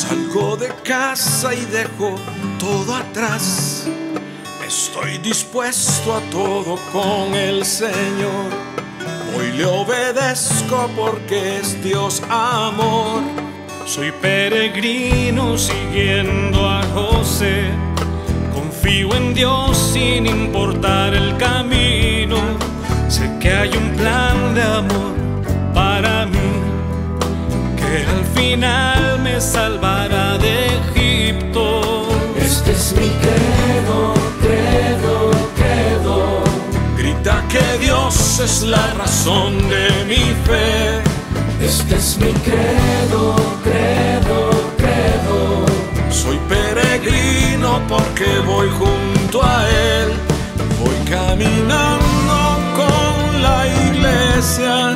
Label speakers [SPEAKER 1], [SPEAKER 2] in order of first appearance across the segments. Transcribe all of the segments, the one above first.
[SPEAKER 1] Salgo de casa y dejo todo atrás. Estoy dispuesto a todo con el Señor. Hoy le obedezco porque es Dios amor.
[SPEAKER 2] Soy peregrino siguiendo a José. Confío en Dios sin importar el camino. Sé que hay un plan de amor para mí, que al final me salvará de Egipto.
[SPEAKER 3] Este es mi credo, credo, credo.
[SPEAKER 1] Grita que Dios es la razón de mi fe.
[SPEAKER 3] Este es mi credo, credo, credo.
[SPEAKER 1] Soy peregrino porque voy junto a Él. Voy caminando con la iglesia.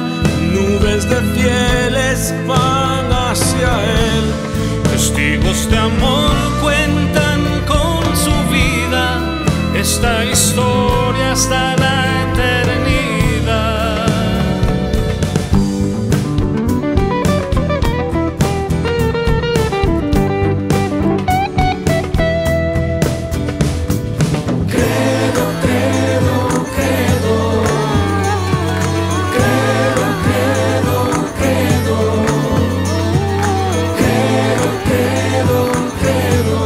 [SPEAKER 1] Nubes de fieles van hacia Él.
[SPEAKER 2] Testigos de amor cuentan con su vida esta historia hasta la eternidad.
[SPEAKER 3] Credo, credo, credo. Credo, credo, credo. Credo, credo, credo.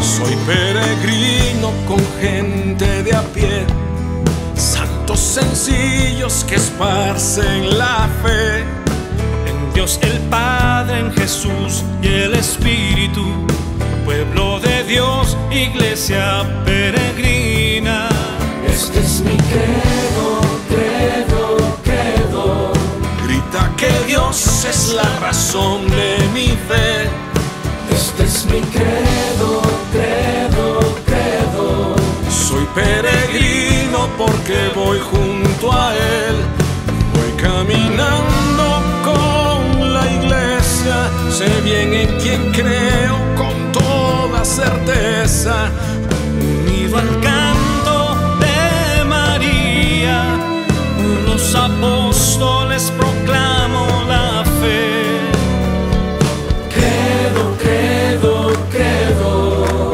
[SPEAKER 1] Soy peregrino con gente de a pie, santos sencillos que esparcen la fe.
[SPEAKER 2] En Dios el Padre, en Jesús y el Espíritu, pueblo de Dios, iglesia peregrina.
[SPEAKER 3] Este es mi credo, credo, credo.
[SPEAKER 1] Grita que Dios es la razón de mi fe.
[SPEAKER 3] Este es mi credo, credo, credo.
[SPEAKER 1] Soy peregrino porque voy junto a Él. Voy caminando con la iglesia. Sé bien en quién creo con toda certeza.
[SPEAKER 2] Unido al canto de María, los apóstoles proclamo la fe.
[SPEAKER 3] Credo, credo, credo.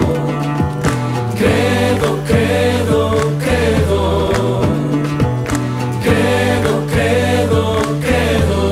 [SPEAKER 3] Credo, credo, credo. Credo, credo, credo.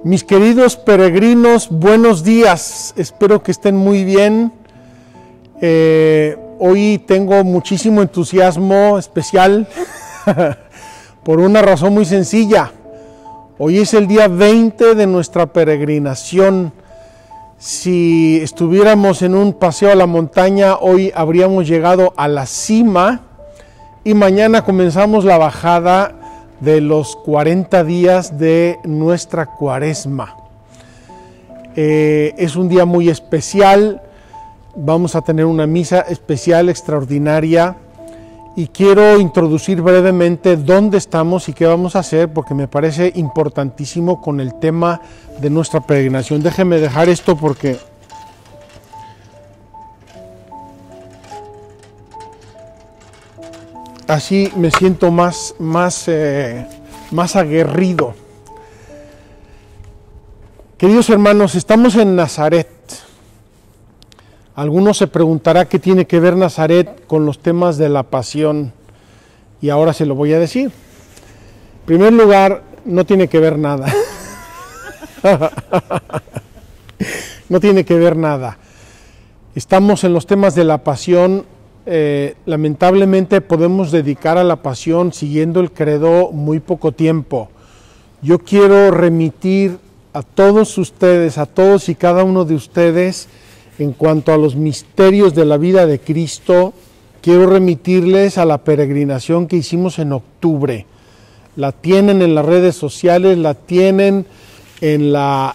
[SPEAKER 4] Mis queridos peregrinos, buenos días, espero que estén muy bien. Hoy tengo muchísimo entusiasmo especial por una razón muy sencilla. Hoy es el día 20 de nuestra peregrinación. Si estuviéramos en un paseo a la montaña, hoy habríamos llegado a la cima y mañana comenzamos la bajada de los 40 días de nuestra cuaresma. Es un día muy especial, vamos a tener una misa especial, extraordinaria, y quiero introducir brevemente dónde estamos y qué vamos a hacer, porque me parece importantísimo con el tema de nuestra peregrinación. Déjenme dejar esto porque así me siento más aguerrido. Queridos hermanos, estamos en Nazaret. Algunos se preguntará qué tiene que ver Nazaret con los temas de la pasión. y ahora se lo voy a decir. En primer lugar, no tiene que ver nada. No tiene que ver nada. Estamos en los temas de la pasión. Lamentablemente podemos dedicar a la pasión siguiendo el credo muy poco tiempo. Yo quiero remitir a todos ustedes, a todos y cada uno de ustedes, en cuanto a los misterios de la vida de Cristo, quiero remitirles a la peregrinación que hicimos en octubre. La tienen en las redes sociales, la tienen en la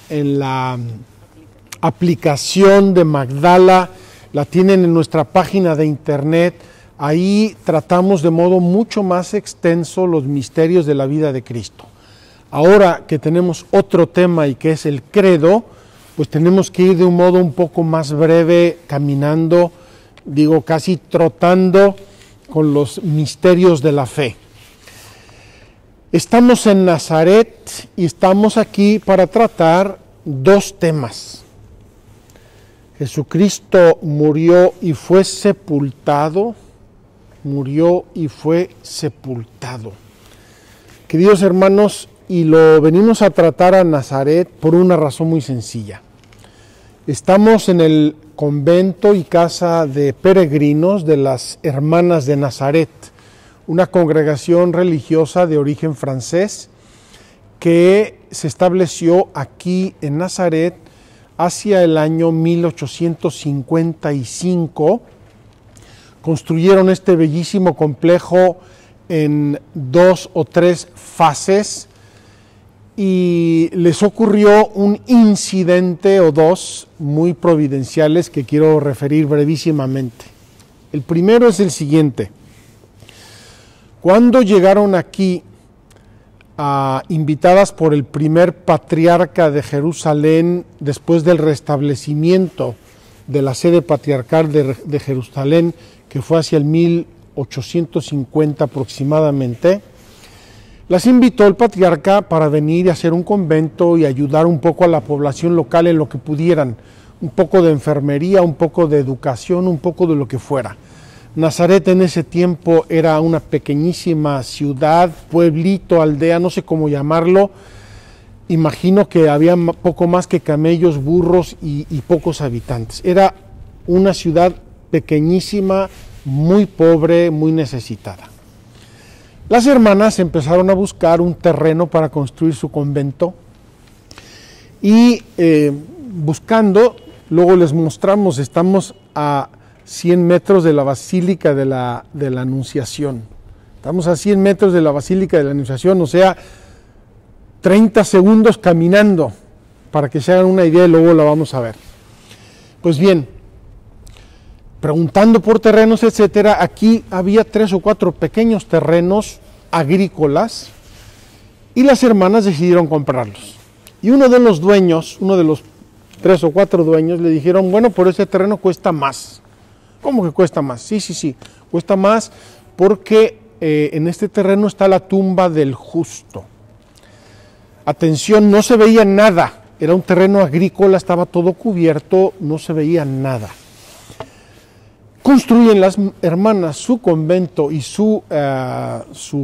[SPEAKER 4] aplicación de Magdala, la tienen en nuestra página de internet. Ahí tratamos de modo mucho más extenso los misterios de la vida de Cristo. Ahora que tenemos otro tema y que es el credo, pues tenemos que ir de un modo un poco más breve, caminando, digo casi trotando con los misterios de la fe. Estamos en Nazaret y estamos aquí para tratar dos temas. Jesucristo murió y fue sepultado. Murió y fue sepultado. Queridos hermanos, y lo venimos a tratar a Nazaret por una razón muy sencilla. Estamos en el convento y casa de peregrinos de las Hermanas de Nazaret, una congregación religiosa de origen francés que se estableció aquí en Nazaret hacia el año 1855. Construyeron este bellísimo complejo en 2 o 3 fases y les ocurrió un incidente o dos muy providenciales que quiero referir brevísimamente. El primero es el siguiente. Cuando llegaron aquí, invitadas por el primer patriarca de Jerusalén, después del restablecimiento de la sede patriarcal de Jerusalén, que fue hacia el 1850 aproximadamente, las invitó el patriarca para venir y hacer un convento y ayudar un poco a la población local en lo que pudieran, un poco de enfermería, un poco de educación, un poco de lo que fuera. Nazaret en ese tiempo era una pequeñísima ciudad, pueblito, aldea, no sé cómo llamarlo. Imagino que había poco más que camellos, burros y pocos habitantes. Era una ciudad pequeñísima, muy pobre, muy necesitada. Las hermanas empezaron a buscar un terreno para construir su convento y buscando, luego les mostramos, estamos a 100 metros de la Basílica de la Anunciación. Estamos a 100 metros de la Basílica de la Anunciación, o sea, 30 segundos caminando, para que se hagan una idea y luego la vamos a ver. Pues bien, preguntando por terrenos, etcétera, aquí había 3 o 4 pequeños terrenos agrícolas y las hermanas decidieron comprarlos. Y uno de los dueños, uno de los 3 o 4 dueños, le dijeron, bueno, por ese terreno cuesta más. ¿Cómo que cuesta más? Sí, cuesta más porque en este terreno está la tumba del justo. Atención, no se veía nada, era un terreno agrícola, estaba todo cubierto, no se veía nada. Construyen las hermanas su convento y su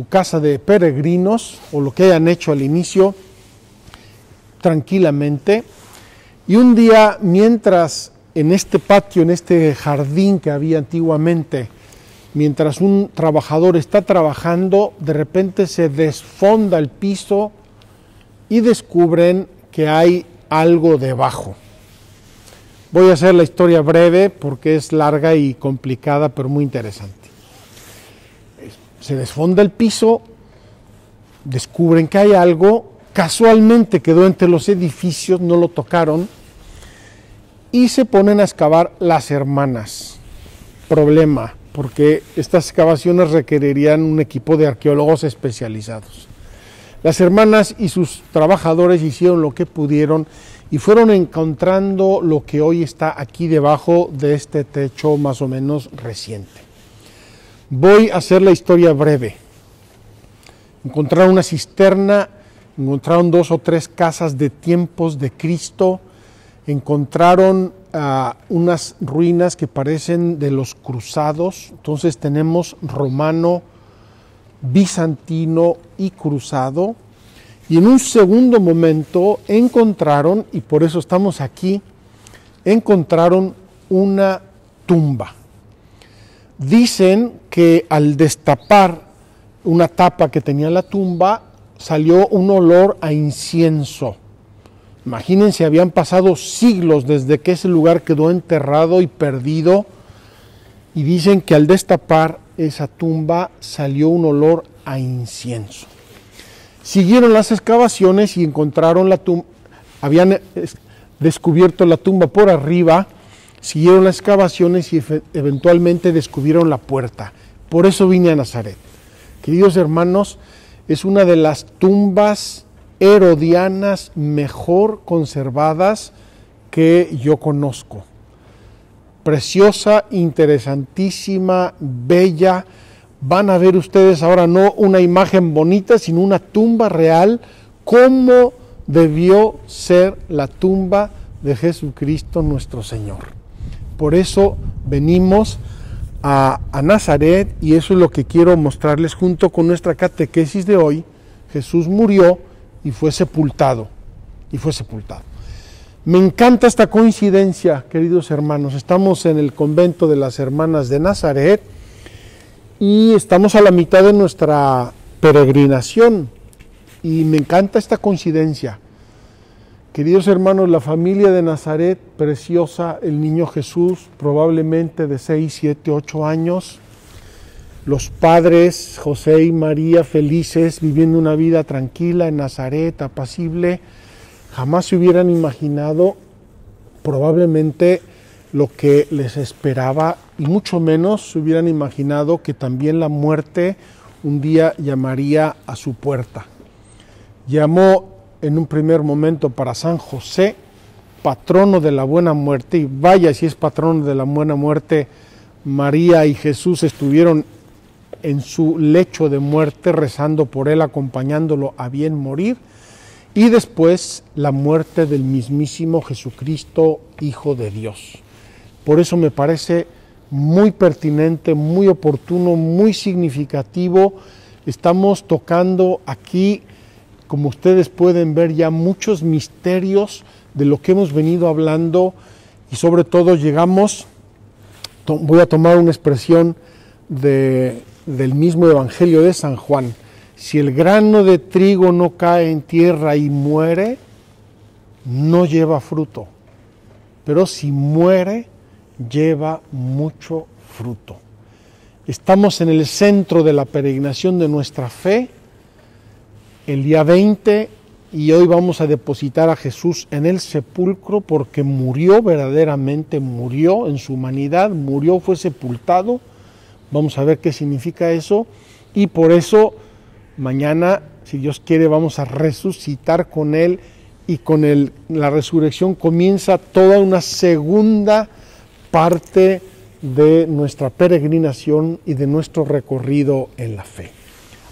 [SPEAKER 4] casa de peregrinos, o lo que hayan hecho al inicio, tranquilamente. Y un día, mientras en este patio, en este jardín que había antiguamente, mientras un trabajador está trabajando, de repente se desfonda el piso y descubren que hay algo debajo. Voy a hacer la historia breve porque es larga y complicada, pero muy interesante. Se desfonda el piso, descubren que hay algo, casualmente quedó entre los edificios, no lo tocaron, y se ponen a excavar las hermanas. Problema, porque estas excavaciones requerirían un equipo de arqueólogos especializados. Las hermanas y sus trabajadores hicieron lo que pudieron y fueron encontrando lo que hoy está aquí debajo de este techo más o menos reciente. Voy a hacer la historia breve. Encontraron una cisterna, encontraron 2 o 3 casas de tiempos de Cristo, encontraron unas ruinas que parecen de los cruzados, entonces tenemos romano, bizantino y cruzado, y en un segundo momento encontraron, y por eso estamos aquí, encontraron una tumba. Dicen que al destapar una tapa que tenía la tumba, salió un olor a incienso. Imagínense, habían pasado siglos desde que ese lugar quedó enterrado y perdido, y dicen que al destapar esa tumba salió un olor a incienso. Siguieron las excavaciones y encontraron la tumba, habían descubierto la tumba por arriba, siguieron las excavaciones y eventualmente descubrieron la puerta. Por eso vine a Nazaret. Queridos hermanos, es una de las tumbas herodianas mejor conservadas que yo conozco. Preciosa, interesantísima, bella. Van a ver ustedes ahora no una imagen bonita, sino una tumba real, como debió ser la tumba de Jesucristo nuestro Señor. Por eso venimos a Nazaret, y eso es lo que quiero mostrarles junto con nuestra catequesis de hoy. Jesús murió y fue sepultado. Me encanta esta coincidencia, queridos hermanos. Estamos en el convento de las Hermanas de Nazaret y estamos a la mitad de nuestra peregrinación, y me encanta esta coincidencia. Queridos hermanos, la familia de Nazaret, preciosa, el niño Jesús, probablemente de 6, 7, 8 años, los padres José y María felices, viviendo una vida tranquila en Nazaret, apacible. Jamás se hubieran imaginado probablemente lo que les esperaba, y mucho menos se hubieran imaginado que también la muerte un día llamaría a su puerta. Llamó en un primer momento para San José, patrono de la buena muerte, y vaya si es patrono de la buena muerte. María y Jesús estuvieron en su lecho de muerte rezando por él, acompañándolo a bien morir, y después la muerte del mismísimo Jesucristo, Hijo de Dios. Por eso me parece muy pertinente, muy oportuno, muy significativo. Estamos tocando aquí, como ustedes pueden ver, ya muchos misterios de lo que hemos venido hablando, y sobre todo llegamos, voy a tomar una expresión del mismo Evangelio de San Juan: si el grano de trigo no cae en tierra y muere, no lleva fruto, pero si muere, lleva mucho fruto. Estamos en el centro de la peregrinación de nuestra fe, el día 20, y hoy vamos a depositar a Jesús en el sepulcro, porque murió, verdaderamente murió en su humanidad, murió, fue sepultado. Vamos a ver qué significa eso, y por eso mañana, si Dios quiere, vamos a resucitar con Él, y con la resurrección comienza toda una segunda parte de nuestra peregrinación y de nuestro recorrido en la fe.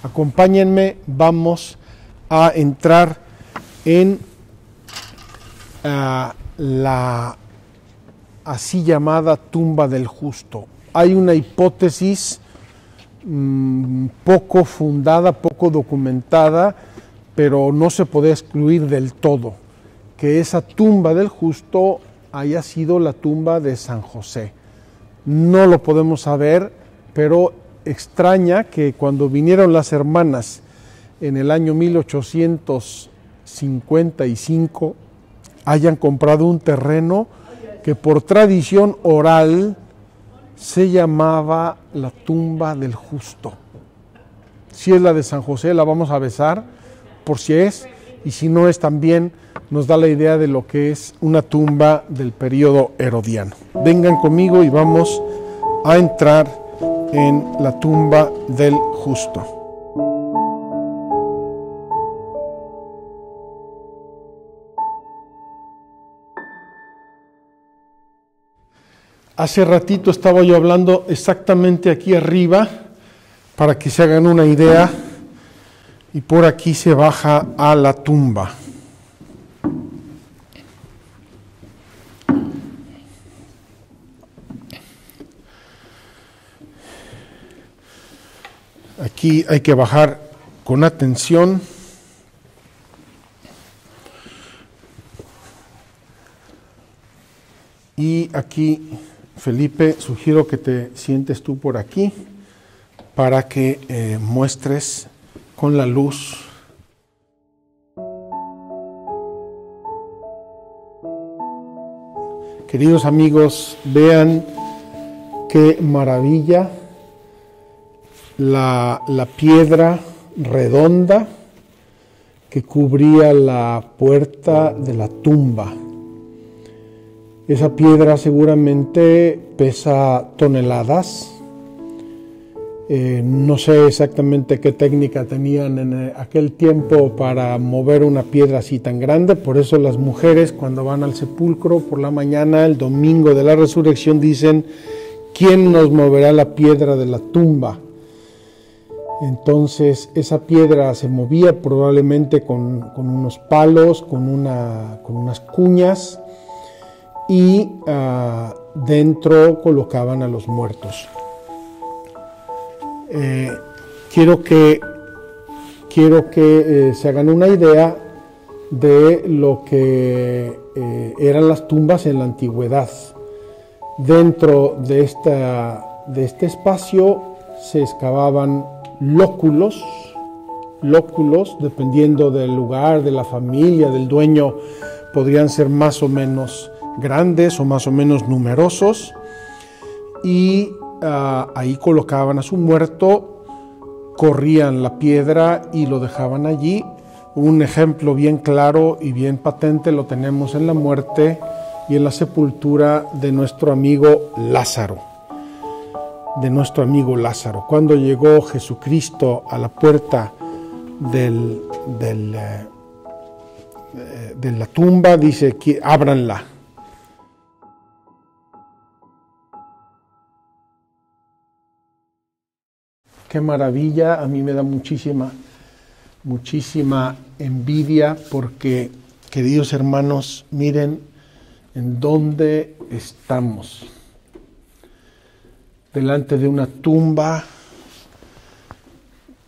[SPEAKER 4] Acompáñenme, vamos a entrar en la así llamada tumba del justo. Hay una hipótesis poco fundada, poco documentada, pero no se puede excluir del todo que esa tumba del justo haya sido la tumba de San José. No lo podemos saber, pero extraña que cuando vinieron las hermanas en el año 1855 hayan comprado un terreno que por tradición oral se llamaba la tumba del justo. Si es la de San José, la vamos a besar por si es, y si no es, también nos da la idea de lo que es una tumba del periodo herodiano. Vengan conmigo y vamos a entrar en la tumba del justo. Hace ratito estaba yo hablando exactamente aquí arriba, para que se hagan una idea, y por aquí se baja a la tumba. Aquí Aquí hay que bajar con atención. Y aquí, Felipe, sugiero que te sientes tú por aquí para que muestres con la luz. Queridos amigos, vean qué maravilla la piedra redonda que cubría la puerta de la tumba. Esa piedra seguramente pesa toneladas. No sé exactamente qué técnica tenían en aquel tiempo para mover una piedra así tan grande. Por eso las mujeres, cuando van al sepulcro por la mañana, el domingo de la resurrección, dicen: ¿quién nos moverá la piedra de la tumba? Entonces esa piedra se movía probablemente con unos palos, con unas cuñas, y dentro colocaban a los muertos. Quiero que se hagan una idea de lo que eran las tumbas en la antigüedad. Dentro de este espacio se excavaban lóculos, dependiendo del lugar, de la familia, del dueño, podrían ser más o menos grandes o más o menos numerosos, y ahí colocaban a su muerto, corrían la piedra y lo dejaban allí. Un ejemplo bien claro y bien patente lo tenemos en la muerte y en la sepultura de nuestro amigo Lázaro. Cuando llegó Jesucristo a la puerta de la tumba, dice que ábranla. Qué maravilla, a mí me da muchísima envidia, porque, queridos hermanos, miren en dónde estamos. Delante de una tumba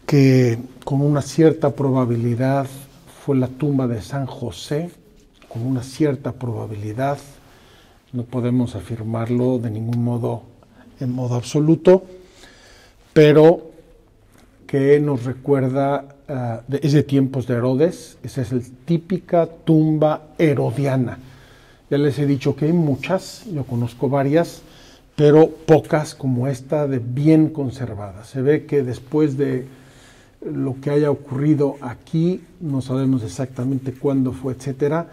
[SPEAKER 4] que con una cierta probabilidad fue la tumba de San José, con una cierta probabilidad, no podemos afirmarlo de ningún modo, en modo absoluto, pero que nos recuerda, es de tiempos de Herodes. Esa es la típica tumba herodiana. Ya les he dicho que hay muchas, yo conozco varias, pero pocas como esta, de bien conservadas. Se ve que después de lo que haya ocurrido aquí, no sabemos exactamente cuándo fue, etcétera,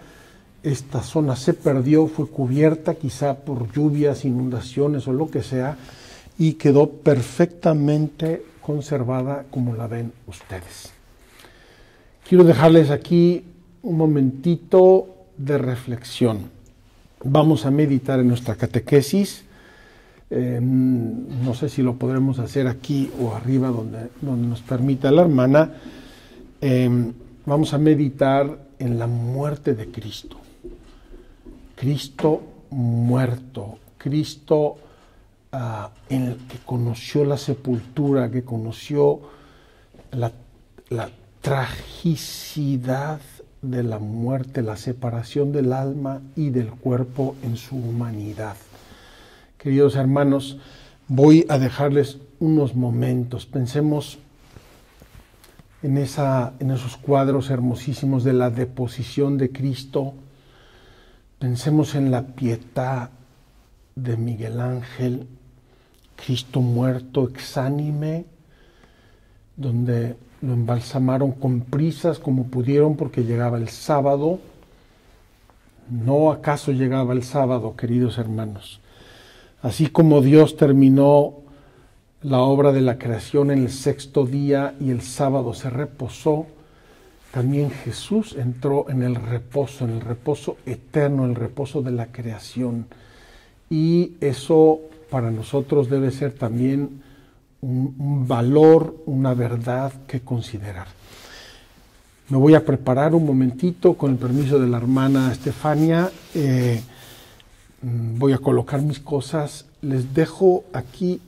[SPEAKER 4] esta zona se perdió, fue cubierta quizá por lluvias, inundaciones o lo que sea, y quedó perfectamente conservada como la ven ustedes. Quiero dejarles aquí un momentito de reflexión. Vamos a meditar en nuestra catequesis. No sé si lo podremos hacer aquí o arriba, donde nos permita la hermana. Vamos a meditar en la muerte de Cristo. Cristo muerto, Cristo en el que conoció la sepultura, que conoció la tragicidad de la muerte, la separación del alma y del cuerpo en su humanidad. Queridos hermanos, voy a dejarles unos momentos. Pensemos en esos cuadros hermosísimos de la deposición de Cristo. Pensemos en la Pietà de Miguel Ángel, Cristo muerto, exánime, donde lo embalsamaron con prisas como pudieron, porque llegaba el sábado. ¿No acaso llegaba el sábado, queridos hermanos? Así como Dios terminó la obra de la creación en el sexto día y el sábado se reposó, también Jesús entró en el reposo eterno, el reposo de la creación. Y eso para nosotros debe ser también un valor, una verdad que considerar. Me voy a preparar un momentito, con el permiso de la hermana Estefania. Voy a colocar mis cosas. Les dejo aquí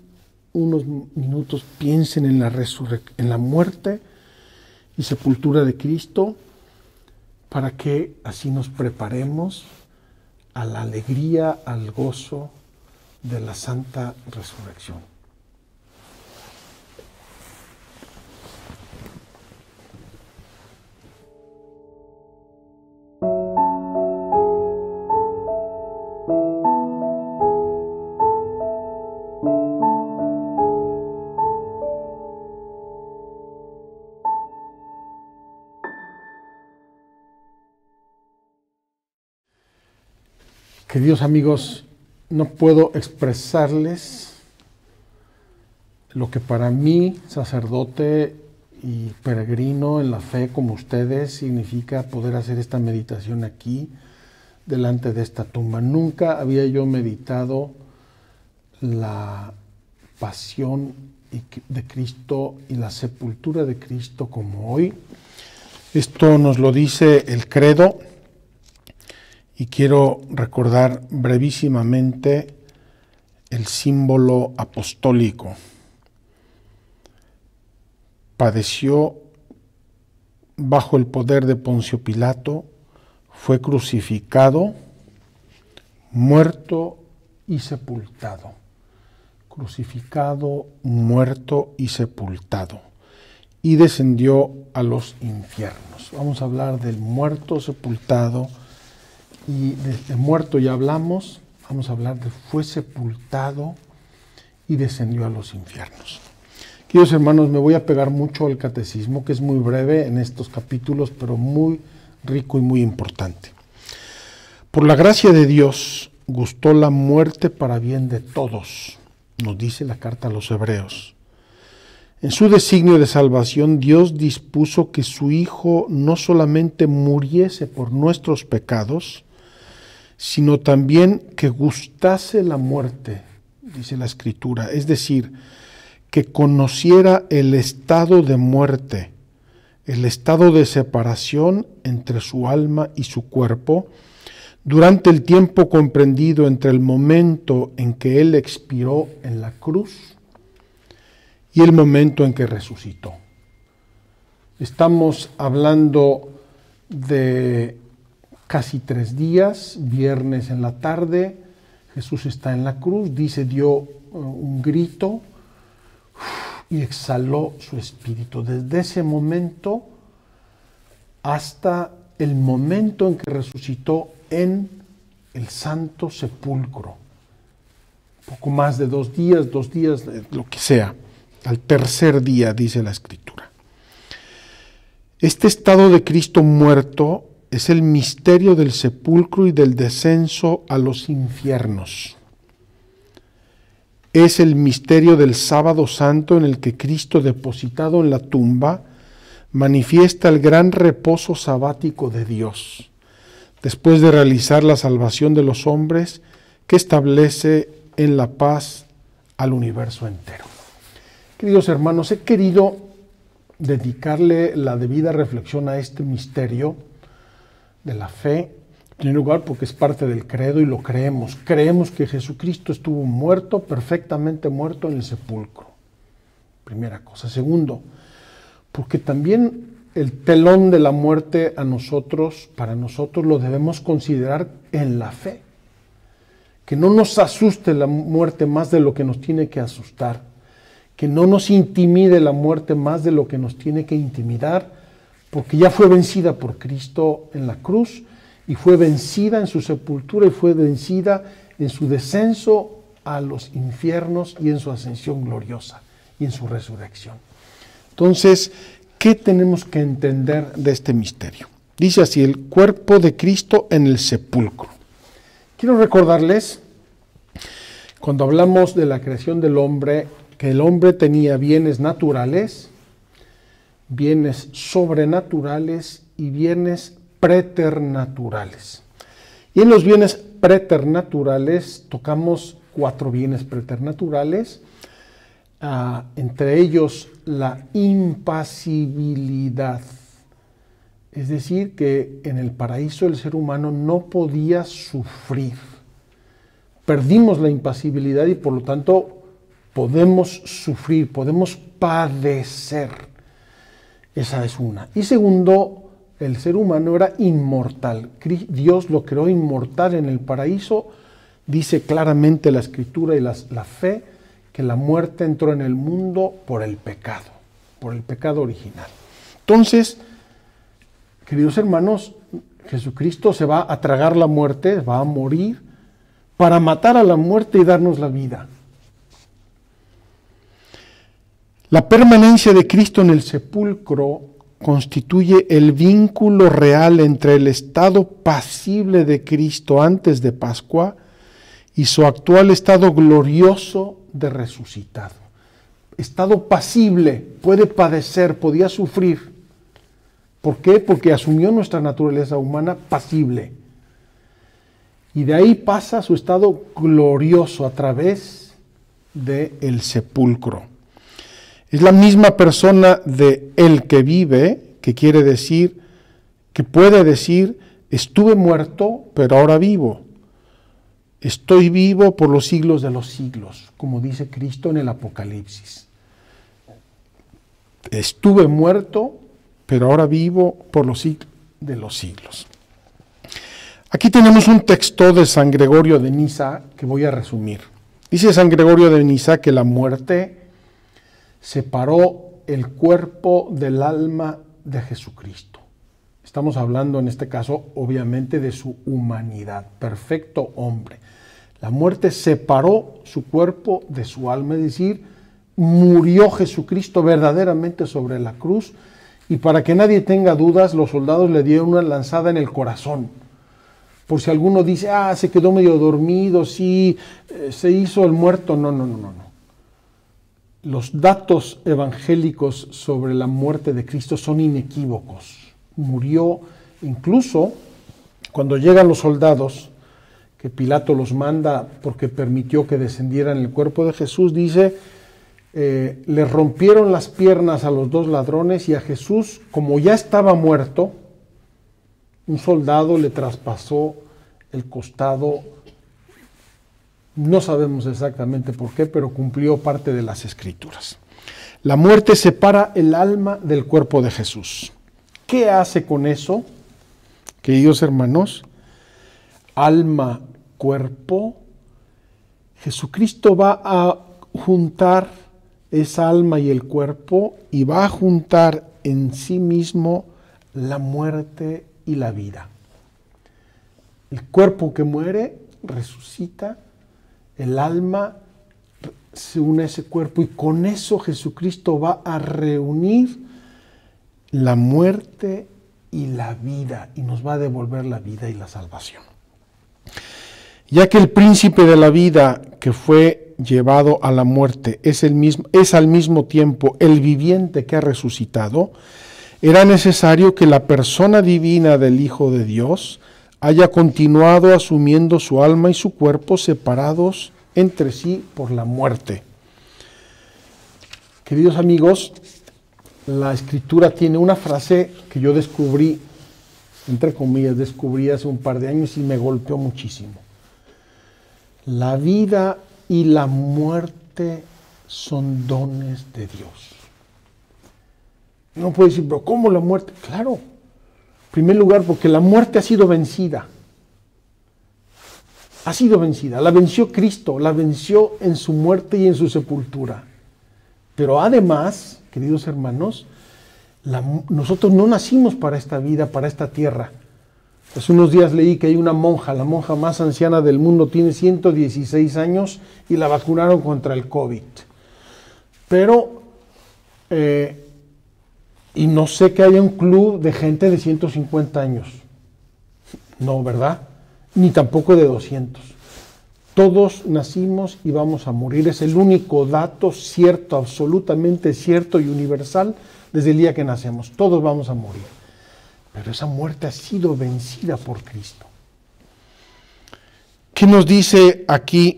[SPEAKER 4] unos minutos piensen en la muerte y sepultura de Cristo, para que así nos preparemos a la alegría, al gozo de la santa resurrección. Queridos amigos, no puedo expresarles lo que para mí, sacerdote y peregrino en la fe como ustedes, significa poder hacer esta meditación aquí, delante de esta tumba. Nunca había yo meditado la pasión de Cristo y la sepultura de Cristo como hoy. Esto nos lo dice el credo. Y quiero recordar brevísimamente el símbolo apostólico. Padeció bajo el poder de Poncio Pilato, fue crucificado, muerto y sepultado. Crucificado, muerto y sepultado. Y descendió a los infiernos. Vamos a hablar del muerto, sepultado. Y de muerto ya hablamos, vamos a hablar de fue sepultado y descendió a los infiernos. Queridos hermanos, me voy a pegar mucho al catecismo, que es muy breve en estos capítulos, pero muy rico y muy importante. Por la gracia de Dios, gustó la muerte para bien de todos, nos dice la carta a los Hebreos. En su designio de salvación, Dios dispuso que su Hijo no solamente muriese por nuestros pecados, sino también que gustase la muerte, dice la Escritura, es decir, que conociera el estado de muerte, el estado de separación entre su alma y su cuerpo, durante el tiempo comprendido entre el momento en que Él expiró en la cruz y el momento en que resucitó. Estamos hablando de casi 3 días, viernes en la tarde, Jesús está en la cruz, dice, dio un grito y exhaló su espíritu. Desde ese momento hasta el momento en que resucitó en el santo sepulcro. Poco más de 2 días, lo que sea, al tercer día, dice la Escritura. Este estado de Cristo muerto es el misterio del sepulcro y del descenso a los infiernos. Es el misterio del sábado santo en el que Cristo, depositado en la tumba, manifiesta el gran reposo sabático de Dios, después de realizar la salvación de los hombres, que establece en la paz al universo entero. Queridos hermanos, he querido dedicarle la debida reflexión a este misterio de la fe, en primer lugar porque es parte del credo y lo creemos. Creemos que Jesucristo estuvo muerto, perfectamente muerto en el sepulcro. Primera cosa. Segundo, porque también el telón de la muerte para nosotros lo debemos considerar en la fe. Que no nos asuste la muerte más de lo que nos tiene que asustar. Que no nos intimide la muerte más de lo que nos tiene que intimidar, porque ya fue vencida por Cristo en la cruz, y fue vencida en su sepultura, y fue vencida en su descenso a los infiernos, y en su ascensión gloriosa, y en su resurrección. Entonces, ¿qué tenemos que entender de este misterio? Dice así, el cuerpo de Cristo en el sepulcro. Quiero recordarles, cuando hablamos de la creación del hombre, que el hombre tenía bienes naturales, bienes sobrenaturales y bienes preternaturales. Y en los bienes preternaturales tocamos 4 bienes preternaturales, entre ellos la impasibilidad. Es decir, que en el paraíso el ser humano no podía sufrir. Perdimos la impasibilidad y por lo tanto podemos sufrir, podemos padecer. Esa es una. Y segundo, el ser humano era inmortal. Dios lo creó inmortal en el paraíso. Dice claramente la Escritura y la fe que la muerte entró en el mundo por el pecado original. Entonces, queridos hermanos, Jesucristo se va a tragar la muerte, va a morir para matar a la muerte y darnos la vida. La permanencia de Cristo en el sepulcro constituye el vínculo real entre el estado pasible de Cristo antes de Pascua y su actual estado glorioso de resucitado. Estado pasible, puede padecer, podía sufrir. ¿Por qué? Porque asumió nuestra naturaleza humana pasible. Y de ahí pasa a su estado glorioso a través del sepulcro. Es la misma persona de el que vive, que quiere decir, que puede decir, estuve muerto, pero ahora vivo. Estoy vivo por los siglos de los siglos, como dice Cristo en el Apocalipsis. Estuve muerto, pero ahora vivo por los siglos de los siglos. Aquí tenemos un texto de San Gregorio de Niza que voy a resumir. Dice San Gregorio de Niza que la muerte separó el cuerpo del alma de Jesucristo. Estamos hablando en este caso, obviamente, de su humanidad, perfecto hombre. La muerte separó su cuerpo de su alma, es decir, murió Jesucristo verdaderamente sobre la cruz, y para que nadie tenga dudas, los soldados le dieron una lanzada en el corazón. Por si alguno dice, se quedó medio dormido, sí, se hizo el muerto. No. Los datos evangélicos sobre la muerte de Cristo son inequívocos. Murió, incluso cuando llegan los soldados, que Pilato los manda porque permitió que descendieran el cuerpo de Jesús, dice, le rompieron las piernas a los dos ladrones y a Jesús, como ya estaba muerto, un soldado le traspasó el costado. No sabemos exactamente por qué, pero cumplió parte de las Escrituras. La muerte separa el alma del cuerpo de Jesús. ¿Qué hace con eso, queridos hermanos? Alma, cuerpo. Jesucristo va a juntar esa alma y el cuerpo y va a juntar en sí mismo la muerte y la vida. El cuerpo que muere resucita, el alma se une a ese cuerpo y con eso Jesucristo va a reunir la muerte y la vida y nos va a devolver la vida y la salvación. Ya que el príncipe de la vida que fue llevado a la muerte es al mismo tiempo el viviente que ha resucitado, era necesario que la persona divina del Hijo de Dios haya continuado asumiendo su alma y su cuerpo separados entre sí por la muerte. Queridos amigos, la Escritura tiene una frase que yo descubrí, entre comillas, descubrí hace un par de años y me golpeó muchísimo. La vida y la muerte son dones de Dios. Uno puede decir, pero ¿cómo la muerte? Claro, en primer lugar porque la muerte ha sido vencida. Ha sido vencida, la venció Cristo, la venció en su muerte y en su sepultura. Pero además, queridos hermanos, nosotros no nacimos para esta vida, para esta tierra. Hace unos días leí que hay una monja, la monja más anciana del mundo, tiene 116 años y la vacunaron contra el COVID. Pero, y no sé que haya un club de gente de 150 años. No, ¿verdad? Ni tampoco de 200. Todos nacimos y vamos a morir. Es el único dato cierto, absolutamente cierto y universal desde el día que nacemos. Todos vamos a morir. Pero esa muerte ha sido vencida por Cristo. ¿Qué nos dice aquí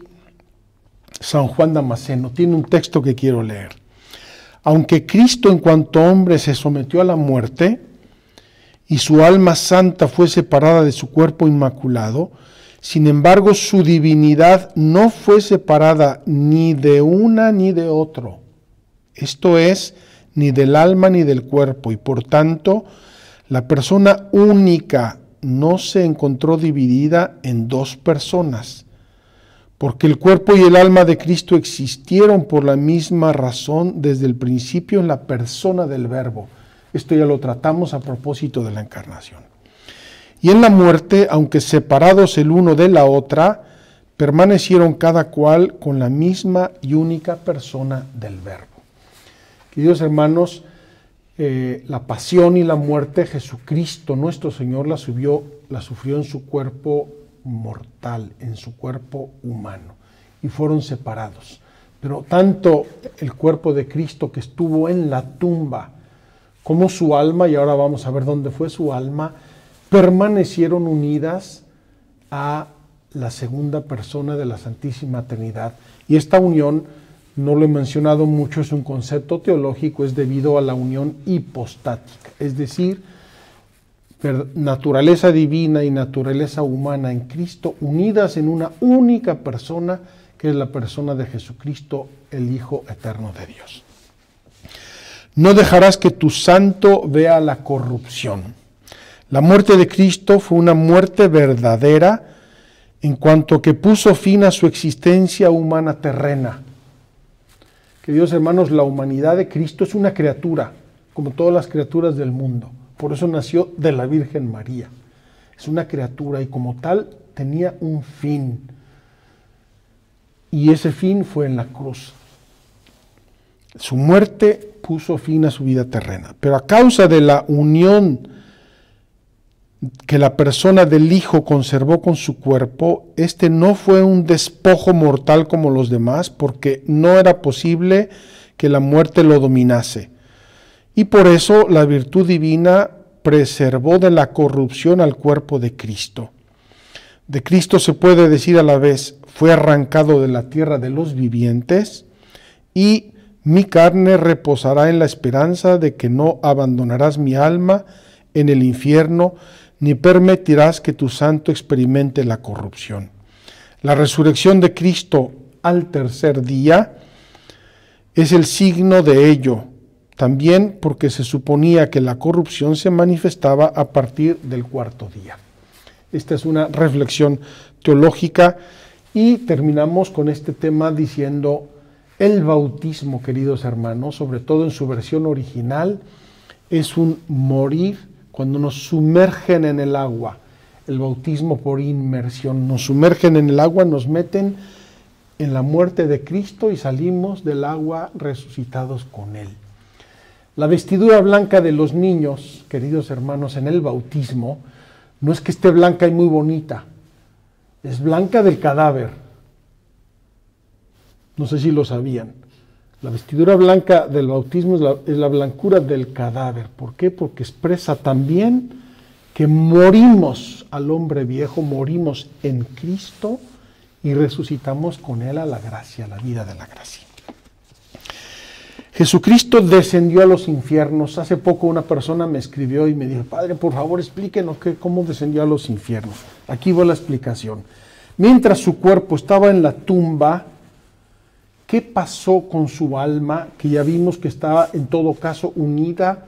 [SPEAKER 4] San Juan Damasceno? Tiene un texto que quiero leer. Aunque Cristo en cuanto hombre se sometió a la muerte y su alma santa fue separada de su cuerpo inmaculado, Sin embargo, su divinidad no fue separada ni de una ni de otro. Esto es, ni del alma ni del cuerpo, y por tanto, la persona única no se encontró dividida en dos personas, porque el cuerpo y el alma de Cristo existieron por la misma razón desde el principio en la persona del Verbo. Esto ya lo tratamos a propósito de la encarnación. Y en la muerte, aunque separados el uno de la otra, permanecieron cada cual con la misma y única persona del Verbo. Queridos hermanos, la pasión y la muerte, Jesucristo nuestro Señor la sufrió en su cuerpo mortal, en su cuerpo humano, y fueron separados. Pero tanto el cuerpo de Cristo que estuvo en la tumba, como su alma, y ahora vamos a ver dónde fue su alma, permanecieron unidas a la segunda persona de la Santísima Trinidad. Y esta unión, no lo he mencionado mucho, es un concepto teológico, es debido a la unión hipostática, es decir, naturaleza divina y naturaleza humana en Cristo, unidas en una única persona, que es la persona de Jesucristo, el Hijo eterno de Dios. No dejarás que tu santo vea la corrupción. La muerte de Cristo fue una muerte verdadera en cuanto que puso fin a su existencia humana terrena. Queridos hermanos, la humanidad de Cristo es una criatura, como todas las criaturas del mundo. Por eso nació de la Virgen María. Es una criatura y como tal tenía un fin. Y ese fin fue en la cruz. Su muerte puso fin a su vida terrena. Pero a causa de la unión que la persona del Hijo conservó con su cuerpo, este no fue un despojo mortal como los demás, porque no era posible que la muerte lo dominase. Y por eso la virtud divina preservó de la corrupción al cuerpo de Cristo. De Cristo se puede decir a la vez, fue arrancado de la tierra de los vivientes, y mi carne reposará en la esperanza de que no abandonarás mi alma en el infierno, ni permitirás que tu santo experimente la corrupción. La resurrección de Cristo al tercer día es el signo de ello, también porque se suponía que la corrupción se manifestaba a partir del cuarto día. Esta es una reflexión teológica y terminamos con este tema diciendo el bautismo, queridos hermanos, sobre todo en su versión original, es un morir cuando nos sumergen en el agua. El bautismo por inmersión, nos sumergen en el agua, nos meten en la muerte de Cristo y salimos del agua resucitados con Él. La vestidura blanca de los niños, queridos hermanos, en el bautismo, no es que esté blanca y muy bonita, es blanca del cadáver. No sé si lo sabían. La vestidura blanca del bautismo es la blancura del cadáver. ¿Por qué? Porque expresa también que morimos al hombre viejo, morimos en Cristo y resucitamos con Él a la gracia, a la vida de la gracia. Jesucristo descendió a los infiernos. Hace poco una persona me escribió y me dijo, Padre, por favor explíquenos cómo descendió a los infiernos. Aquí va la explicación. Mientras su cuerpo estaba en la tumba, ¿qué pasó con su alma? Que ya vimos que estaba en todo caso unida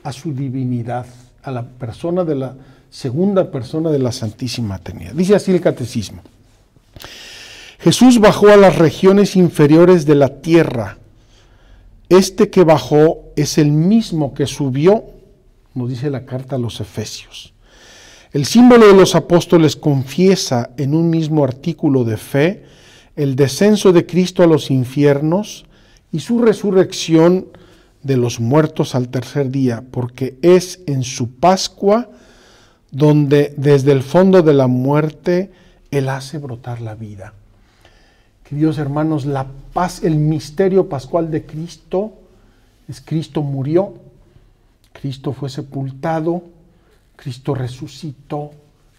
[SPEAKER 4] a su divinidad, a la persona de la segunda persona de la Santísima Trinidad. Dice así el Catecismo. Jesús bajó a las regiones inferiores de la tierra. Este que bajó es el mismo que subió, nos dice la carta a los Efesios. El símbolo de los apóstoles confiesa en un mismo artículo de fe el descenso de Cristo a los infiernos y su resurrección de los muertos al tercer día, porque es en su Pascua donde desde el fondo de la muerte Él hace brotar la vida. Queridos hermanos, la paz, el misterio pascual de Cristo es Cristo murió, Cristo fue sepultado, Cristo resucitó,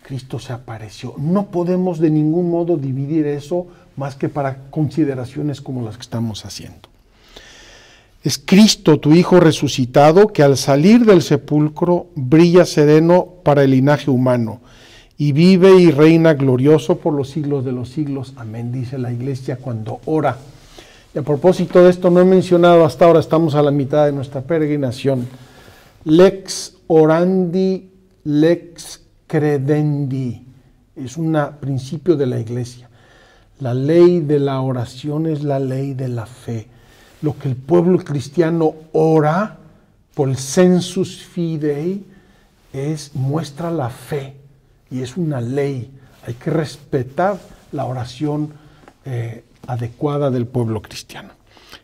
[SPEAKER 4] Cristo se apareció. No podemos de ningún modo dividir eso más que para consideraciones como las que estamos haciendo. Es Cristo, tu Hijo resucitado, que al salir del sepulcro brilla sereno para el linaje humano y vive y reina glorioso por los siglos de los siglos. Amén, dice la iglesia cuando ora. Y a propósito de esto, no he mencionado hasta ahora, estamos a la mitad de nuestra peregrinación. Lex orandi, lex credendi. Es un principio de la iglesia. La ley de la oración es la ley de la fe. Lo que el pueblo cristiano ora por el sensus fidei muestra la fe y es una ley. Hay que respetar la oración adecuada del pueblo cristiano.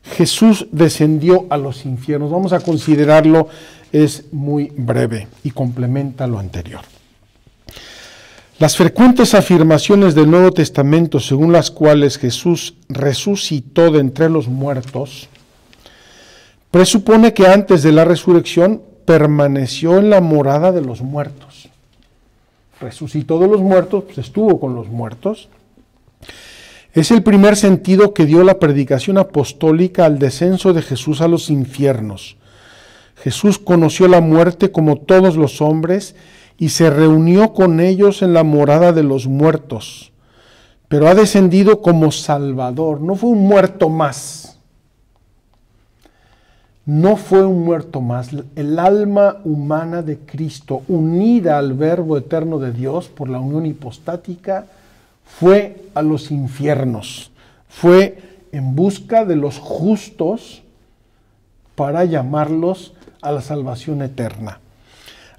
[SPEAKER 4] Jesús descendió a los infiernos. Vamos a considerarlo, es muy breve y complementa lo anterior. Las frecuentes afirmaciones del Nuevo Testamento según las cuales Jesús resucitó de entre los muertos presupone que antes de la resurrección permaneció en la morada de los muertos. Resucitó de los muertos, pues estuvo con los muertos. Es el primer sentido que dio la predicación apostólica al descenso de Jesús a los infiernos. Jesús conoció la muerte como todos los hombres y se reunió con ellos en la morada de los muertos, pero ha descendido como Salvador. No fue un muerto más. No fue un muerto más. El alma humana de Cristo, unida al Verbo eterno de Dios por la unión hipostática, fue a los infiernos. Fue en busca de los justos para llamarlos a la salvación eterna.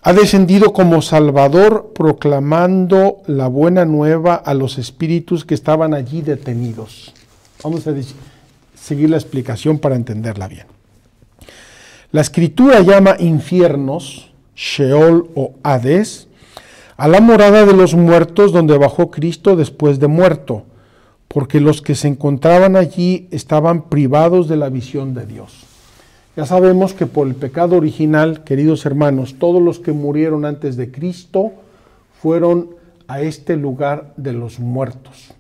[SPEAKER 4] Ha descendido como Salvador proclamando la buena nueva a los espíritus que estaban allí detenidos. Vamos a seguir la explicación para entenderla bien. La Escritura llama infiernos, Sheol o Hades, a la morada de los muertos donde bajó Cristo después de muerto, porque los que se encontraban allí estaban privados de la visión de Dios. Ya sabemos que por el pecado original, queridos hermanos, todos los que murieron antes de Cristo fueron a este lugar de los muertos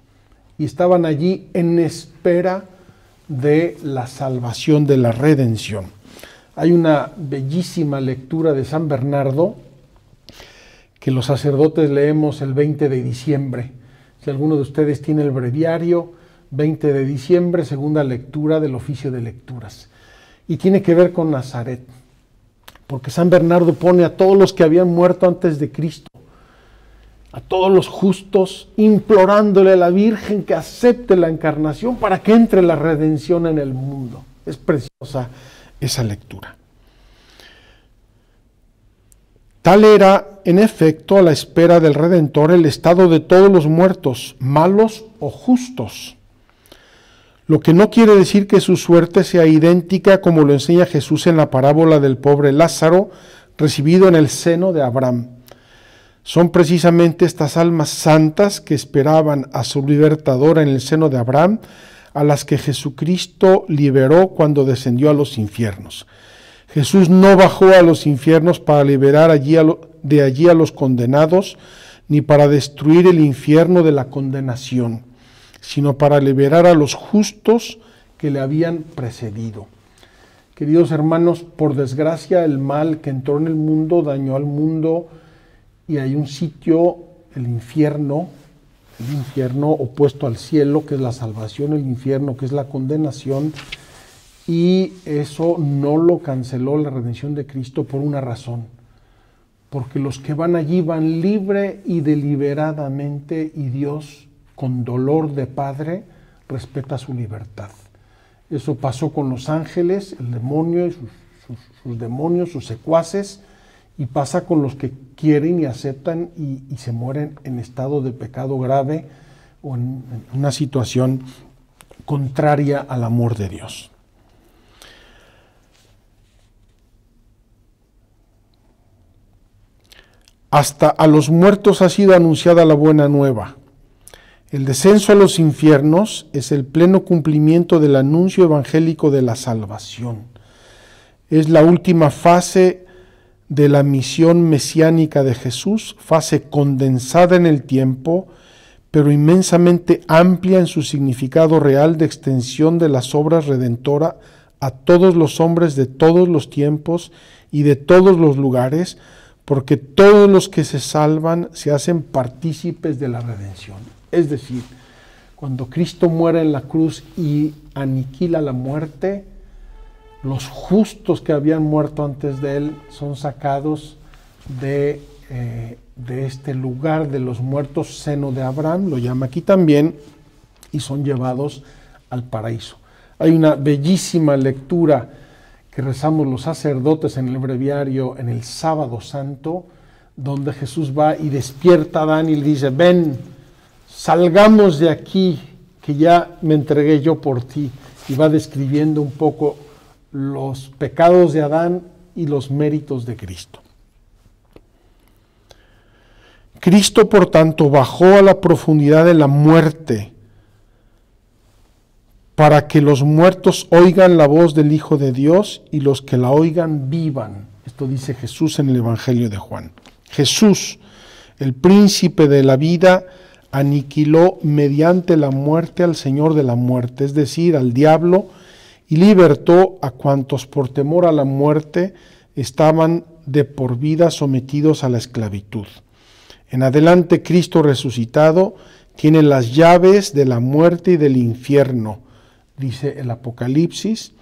[SPEAKER 4] y estaban allí en espera de la salvación, de la redención. Hay una bellísima lectura de San Bernardo que los sacerdotes leemos el 20 de diciembre. Si alguno de ustedes tiene el breviario, 20 de diciembre, segunda lectura del oficio de lecturas. Y tiene que ver con Nazaret, porque San Bernardo pone a todos los que habían muerto antes de Cristo, a todos los justos, implorándole a la Virgen que acepte la encarnación para que entre la redención en el mundo. Es preciosa esa lectura. Tal era, en efecto, a la espera del Redentor, el estado de todos los muertos, malos o justos. Lo que no quiere decir que su suerte sea idéntica como lo enseña Jesús en la parábola del pobre Lázaro, recibido en el seno de Abraham. Son precisamente estas almas santas que esperaban a su libertador en el seno de Abraham, a las que Jesucristo liberó cuando descendió a los infiernos. Jesús no bajó a los infiernos para liberar de allí a los condenados, ni para destruir el infierno de la condenación, sino para liberar a los justos que le habían precedido. Queridos hermanos, por desgracia el mal que entró en el mundo dañó al mundo y hay un sitio, el infierno opuesto al cielo, que es la salvación, el infierno, que es la condenación, y eso no lo canceló la redención de Cristo por una razón, porque los que van allí van libre y deliberadamente, y Dios, con dolor de Padre, respeta su libertad. Eso pasó con los ángeles, el demonio y sus demonios, sus secuaces, y pasa con los que quieren y aceptan y se mueren en estado de pecado grave o en una situación contraria al amor de Dios. Hasta a los muertos ha sido anunciada la buena nueva. El descenso a los infiernos es el pleno cumplimiento del anuncio evangélico de la salvación. Es la última fase de la misión mesiánica de Jesús, fase condensada en el tiempo, pero inmensamente amplia en su significado real de extensión de las obras redentoras a todos los hombres de todos los tiempos y de todos los lugares, porque todos los que se salvan se hacen partícipes de la redención. Es decir, cuando Cristo muere en la cruz y aniquila la muerte, los justos que habían muerto antes de él son sacados de este lugar de los muertos, seno de Abraham, lo llama aquí también, y son llevados al paraíso. Hay una bellísima lectura que rezamos los sacerdotes en el breviario en el sábado santo, donde Jesús va y despierta a Adán y le dice: ven, salgamos de aquí, que ya me entregué yo por ti. Y va describiendo un poco los pecados de Adán y los méritos de Cristo. Cristo, por tanto, bajó a la profundidad de la muerte para que los muertos oigan la voz del Hijo de Dios y los que la oigan vivan. Esto dice Jesús en el Evangelio de Juan. Jesús, el príncipe de la vida, aniquiló mediante la muerte al Señor de la muerte, es decir, al diablo, y libertó a cuantos por temor a la muerte estaban de por vida sometidos a la esclavitud. En adelante, Cristo resucitado tiene las llaves de la muerte y del infierno, dice el Apocalipsis,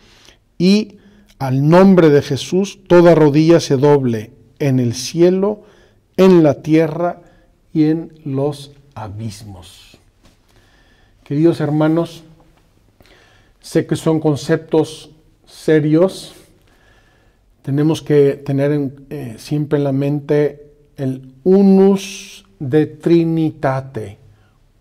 [SPEAKER 4] y al nombre de Jesús toda rodilla se doble en el cielo, en la tierra y en los abismos. Queridos hermanos, sé que son conceptos serios. Tenemos que tener siempre en la mente el unus de Trinitate.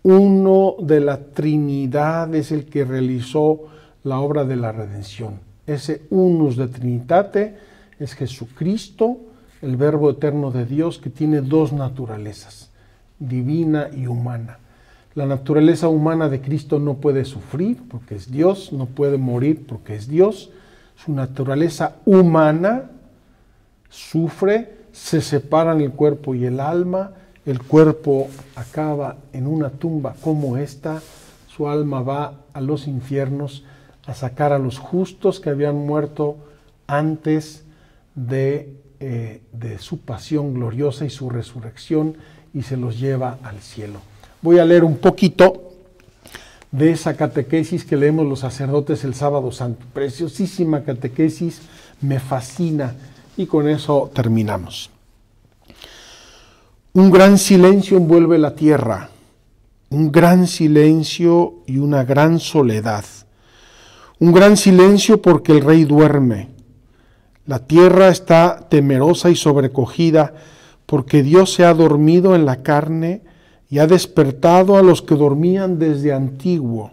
[SPEAKER 4] Uno de la Trinidad es el que realizó la obra de la redención. Ese unus de Trinitate es Jesucristo, el Verbo eterno de Dios, que tiene dos naturalezas, divina y humana. La naturaleza humana de Cristo no puede sufrir porque es Dios, no puede morir porque es Dios. Su naturaleza humana sufre, se separan el cuerpo y el alma. El cuerpo acaba en una tumba como esta, su alma va a los infiernos a sacar a los justos que habían muerto antes de su pasión gloriosa y su resurrección, y se los lleva al cielo. Voy a leer un poquito de esa catequesis que leemos los sacerdotes el sábado santo. Preciosísima catequesis, me fascina, y con eso terminamos. Un gran silencio envuelve la tierra, un gran silencio y una gran soledad. Un gran silencio porque el rey duerme. La tierra está temerosa y sobrecogida porque Dios se ha dormido en la carne y ha despertado a los que dormían desde antiguo.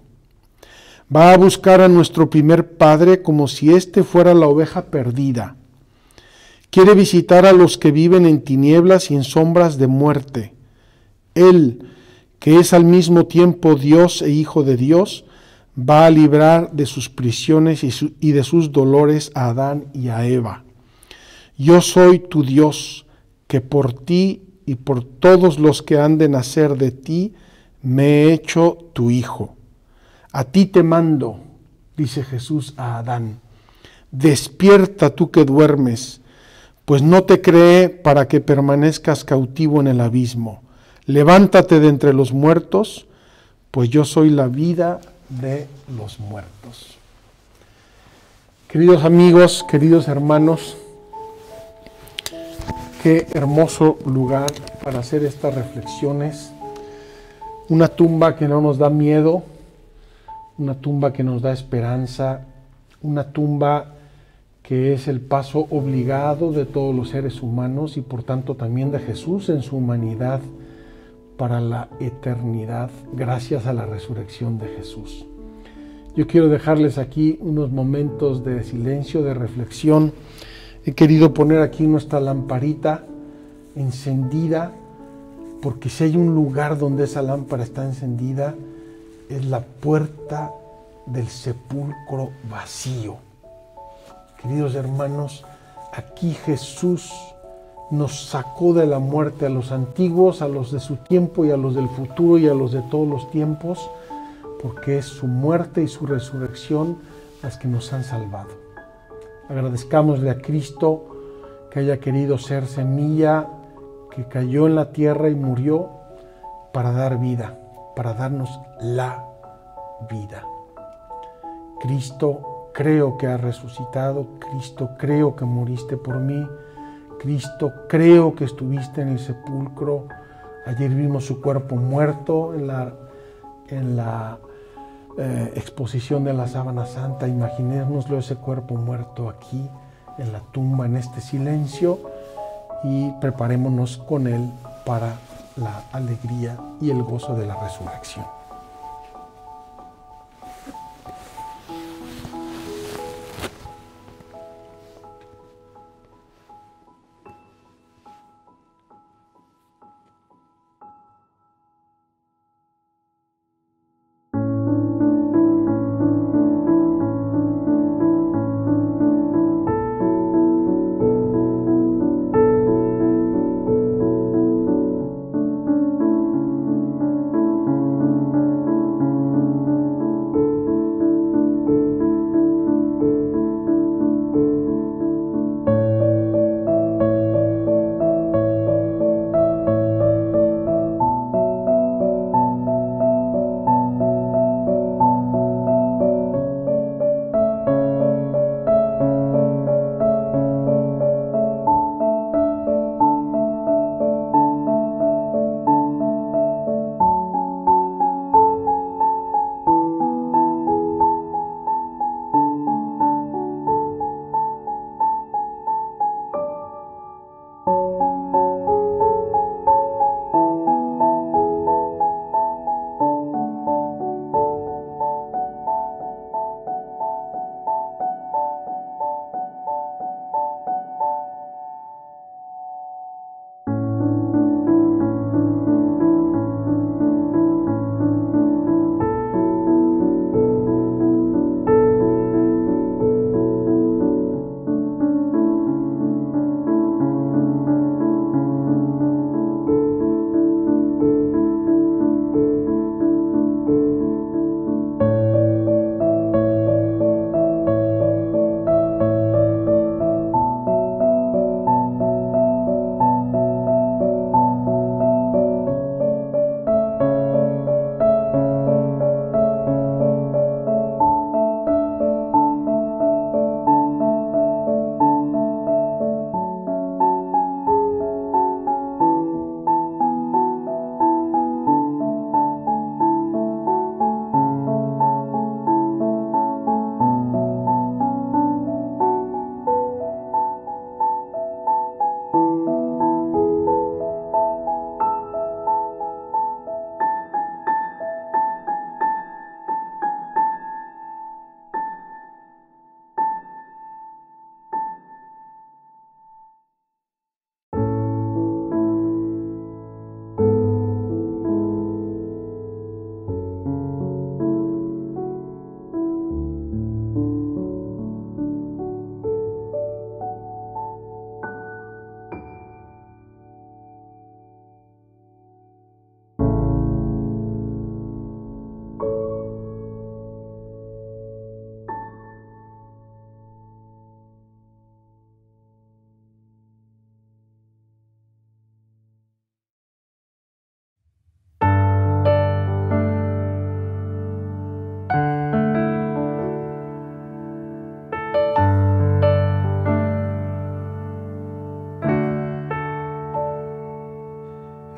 [SPEAKER 4] Va a buscar a nuestro primer padre como si éste fuera la oveja perdida. Quiere visitar a los que viven en tinieblas y en sombras de muerte. Él, que es al mismo tiempo Dios e Hijo de Dios, va a librar de sus prisiones y de sus dolores a Adán y a Eva. Yo soy tu Dios, que por ti y por todos los que han de nacer de ti, me he hecho tu Hijo. A ti te mando, dice Jesús a Adán. Despierta tú que duermes, pues no te creé para que permanezcas cautivo en el abismo. Levántate de entre los muertos, pues yo soy la vida de los muertos. Queridos amigos, queridos hermanos, qué hermoso lugar para hacer estas reflexiones. Una tumba que no nos da miedo, una tumba que nos da esperanza, una tumba que es el paso obligado de todos los seres humanos y por tanto también de Jesús en su humanidad para la eternidad, gracias a la resurrección de Jesús. Yo quiero dejarles aquí unos momentos de silencio, de reflexión. He querido poner aquí nuestra lamparita encendida, porque si hay un lugar donde esa lámpara está encendida, es la puerta del sepulcro vacío. Queridos hermanos, aquí Jesús nos sacó de la muerte a los antiguos, a los de su tiempo y a los del futuro y a los de todos los tiempos, porque es su muerte y su resurrección las que nos han salvado. Agradezcámosle a Cristo que haya querido ser semilla que cayó en la tierra y murió para dar vida, para darnos la vida. Cristo, creo que has resucitado. Cristo, creo que moriste por mí. Cristo, creo que estuviste en el sepulcro. Ayer vimos su cuerpo muerto en la exposición de la sábana santa. Imaginémoslo, ese cuerpo muerto aquí en la tumba, en este silencio, y preparémonos con él para la alegría y el gozo de la resurrección.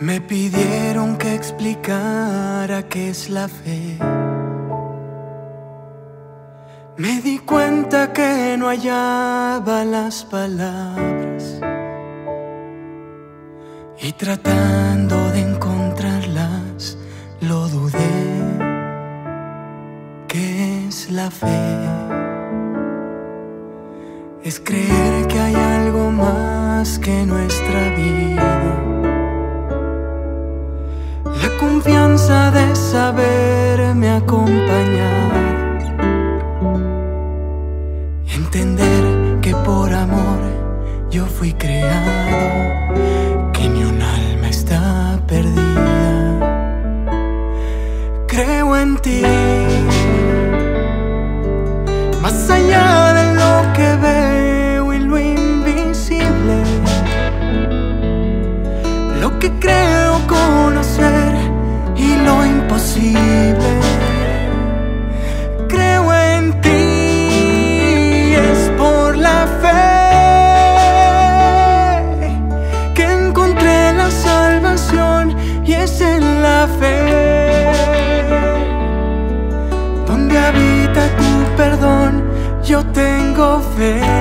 [SPEAKER 5] Me pidieron que explicara qué es la fe. Me di cuenta que no hallaba las palabras y tratando de encontrarlas lo dudé. ¿Qué es la fe? Es creer que hay algo más que nuestra vida. La confianza de saberme acompañar. Entender que por amor yo fui creado, que ni un alma está perdida. Creo en ti, más allá de lo que veo y lo invisible. lo que creo conocer y lo imposible. Creo en ti, es por la fe que encontré la salvación, y es en la fe donde habita tu perdón. Yo tengo fe.